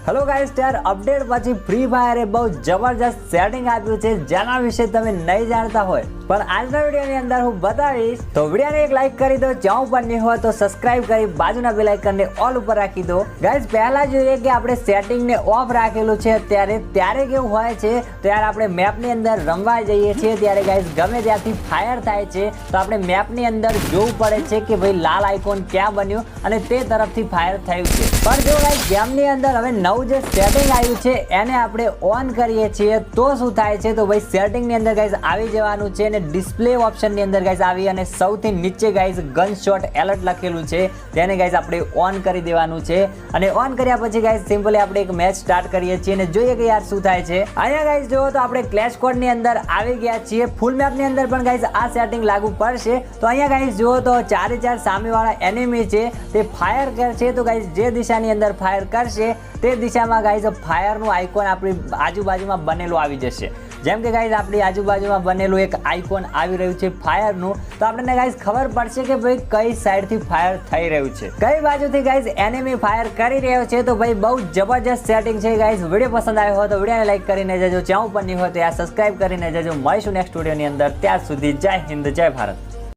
Hello guys, ત્યાર update પછી free ફાયરે બહુ જબરજસ્ત સેટિંગ આપ્યું છે જેના વિશે તમે નહીં જાણતા હોય, પણ આજના વિડીયોની અંદર હું બતાવીશ. તો વિડીયોને એક લાઈક કરી દો, જ્યાં ઉપર નહીં હોય તો સબસ્ક્રાઇબ કરી બાજુના બેલ આઇકનને ઓલ ઉપર રાખી દો. ગાઈસ, પહેલા જોઈએ કે આપણે સેટિંગને ઓફ રાખેલું છે ત્યારે કેવું હોય છે, ત્યારે આપણે મેપની અંદર રમવા જઈએ છીએ ત્યારે ગાઈસ ગમે ત્યાંથી ફાયર થાય છે તો આપણે મેપની અંદર જોવું પડે છે કે ભાઈ લાલ આઇકોન ક્યાં બન્યું અને તે તરફથી ફાયર થયું છે. પણ જો ગાઈસ ગેમની અંદર હવે નવું જે સેટિંગ આવ્યું છે એને આપણે ઓન કરીએ છીએ તો શું થાય છે, તો ભાઈ સેટિંગની અંદર ગાઈસ આવી જવાનું છે અને ડિસ્પ્લે ઓપ્શનની અંદર ગાઈસ આવી અને સૌથી નીચે ગાઈસ ગન શોટ એલર્ટ લખેલું છે તેને ગાઈસ આપણે ઓન કરી દેવાનું છે. અને ઓન કર્યા પછી ગાઈસ સિમ્પલી આપણે એક મેચ સ્ટાર્ટ કરીએ છીએ અને જોઈએ કે યાર શું થાય છે. અહીંયા ગાઈસ જો તો આપણે ક્લેશ સ્ક્વોડની અંદર આવી ગયા છીએ. ફૂલ મેપની અંદર પણ ગાઈસ આ સેટિંગ લાગુ પડશે. તો અહીંયા ગાઈસ જુઓ તો 4 સામેવાળા એનિમી છે તે ફાયર કરશે, તો ગાઈસ જે દિશાની અંદર ફાયર કરશે તે દિશામાં ગાઈસ ફાયરનું આઇકોન આપણી આજુબાજુમાં બનેલું આવી જશે. જેમ કે ગાઈસ આપણી આજુબાજુમાં બનેલું એક આઇકોન આવી રહ્યું છે ફાયરનું, તો આપણને ગાઈસ ખબર પડશે કે ભાઈ કઈ સાઈડથી ફાયર થઈ રહ્યું છે, કઈ બાજુથી ગાઈસ એનિમી ફાયર કરી રહ્યો છે. તો ભાઈ બહુ જબરજસ્ત સેટિંગ છે ગાઈસ. વિડીયો પસંદ આવ્યો હોય તો વિડીયોને લાઈક કરીને જજો, જ્યાં ઉપર નહીં હોય તો યાર સબસ્ક્રાઇબ કરીને જજો. મળીશું નેક્સ્ટ વિડીયોની અંદર. ત્યાર સુધી જય હિન્દ, જય ભારત.